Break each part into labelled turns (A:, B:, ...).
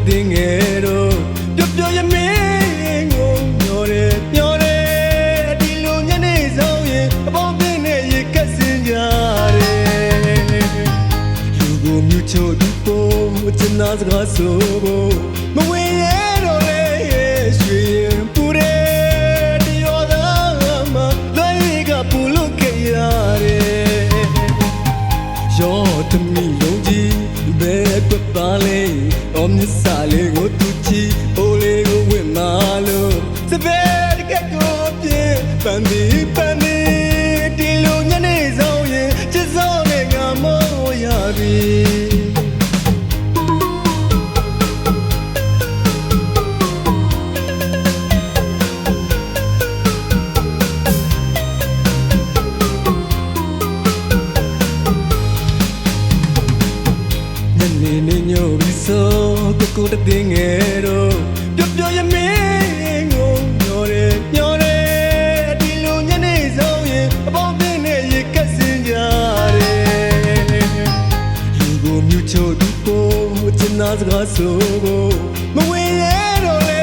A: တည်ငယ်တော့ပျော်ပျော်ရမင်းကိုမျောတယ်ဒီလိုညနေဆောင်ရင်အပေါင်းပြင်းနဲ့ရေကက်စင်ကြတယ်လူကိုမြူချို့ဒီပေါ်ကျနာစကားဆိုဖို့မဝင်ရတော့လေရွှေရင်ပူတယ်ဒီရောသားမှာလွယ်ကပူလို့ခဲ့ရတယ်ရောသမီးလုံးကြီးဘယ်ကွက်ပါလဲအော်မြစ်စာလေးကိုသူချီအိုလေးကိုဝင်မာလို့စပယ်ကကိုပြေပန်းဒီဒီလိုညနေဆောင်ရင်ချစ်စောနဲ့ငါမောရပြီနေညိုပြီးဆိုကိုတည်ငယ်တော့ပျော်ပျော်ရမင်းကိုမျောတယ်ဒီလိုညနေဆောင်ရင်အပေါင်းပြင်းနဲ့ရေကက်စင်ကြတယ်လူကိုမြူချို့ဒီပေါ်ကျနာစကားဆိုဖို့မဝင်ရတော့လေ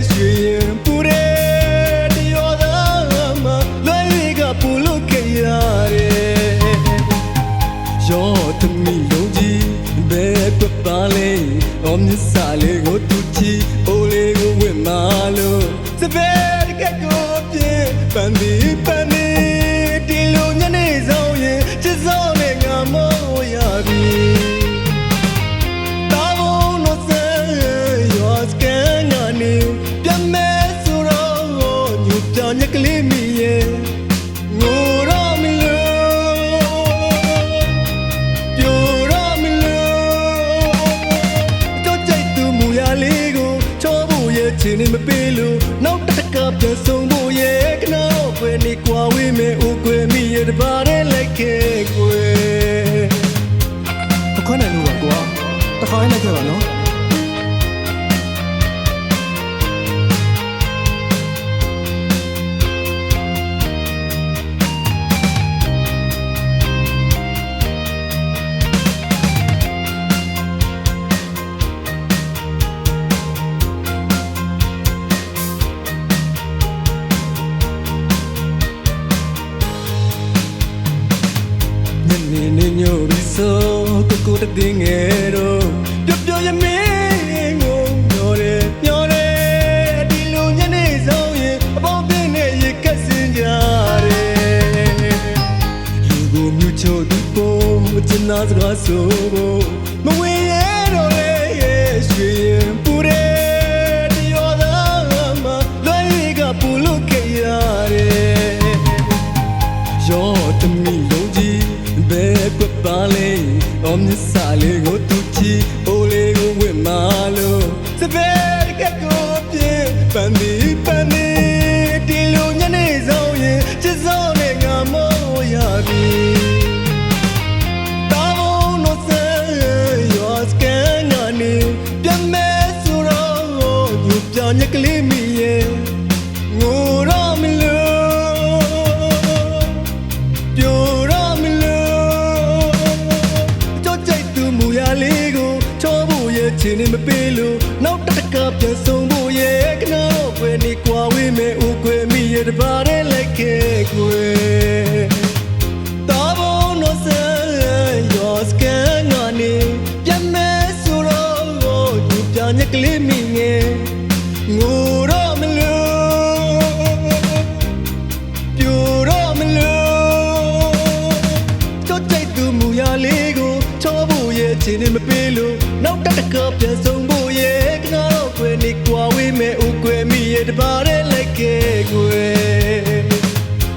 A: ရွှေရင်ပူတယ်ဒီရောသားမှာလွယ်ကပူလို့ခဲ့ရတယ်ရောသမီးလုံးကြီးဘယ်ကွက်ပါလဲအော်မြစ်စာလေးကိုသူချီအိုလေးကိုဝင်မာလို့စပယ်ကကိုပြေပန်းဒီဒီလိုညနေဆောင်ရင်ချစ်စောနဲ့ငါမောရပြီတာဘုံလို့စဲရောစကန်ကနေပြန်မဲ့ဆိုတော့ညူပြောင်းညက်ကလေးမီရဲ့ငိုတော့မလို့ချင်နေမပေးလို့နောက်တစ်ခါပြန်ဆုံဖို့ရဲ့ကနောက်ပဲနေကွာဝေးမဲ့ဦးကွယ်မိရတပါးတဲ့လိုက်ခဲ့ကွယ်အခွင့်နိုင်လို့ပါကွာတခါလိုက်ခဲ့ပါနော်နေညိုပြီးဆိုကိုတည်ငယ်တော့ပျော်ပျော်ရမင်းကိုမျောတယ်ဒီလိုညနေဆောင်ရင်အပေါင်းပြင်းနဲ့ရေကက်စင်ကြတယ်လူကိုမြူချို့ဒီပေါ်ကျနာစကားဆိုဖို့မဝင်ရတော့လေရွှေရင်ပူတယ်ဒီရောသားမှာလွယ်ကပူလို့ခဲ့ရတယ်ရောသမီးလုံးကြီးဘယ်ကွက်ပါလဲအော်မြစ်စာလေးကိုသူချီအိုလေးကိုဝင်မာလို့စပယ်ကကိုပြေပန်းဒီဒီလိုညနေဆောင်ရင်ချစ်စောနဲ့ငါမောရပြီတာဘုံလို့စဲရောစကန်ကနေပြန်မဲ့ဆိုတော့ညူပြောင်းညက်ကလေးမီရဲ့ငိုတော့မလို့ချင်နေမပေးလို့နောက်တစ်ခါပြန်ဆုံဖို့ရဲ့ကနောက်ပဲနေကွာဝေးမဲ့ဦးကွယ်မိရတပါးတဲ့လိုက်ခဲ့ကွယ်တာဘုံလို့စဲရောစကန်ကနေပြန်မဲ့ဆိုတော့ညူပြောင်းညက်ကလေးမိငယ်ငိုတော့မလို့ပြိုတော့မလို့ချော့ကြိုက်သူမူရလေးကိုချောဖို့ရဲ့ချင်နေမပေးလို့နောက်တစ်ခါပြန်ဆုံဖို့ရဲ့ကနောက်ပဲနေကွာဝေးမဲ့ဦးကွယ်မိရဲ့တပါးတဲ့လိုက်ခဲ့ကွယ်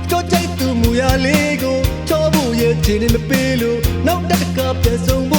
A: ချော့ကြိုက်သူမူရလေးကိုချောဖို့ရဲ့ချင်နေမပေးလို့နောက်တစ်ခါပြန်ဆုံ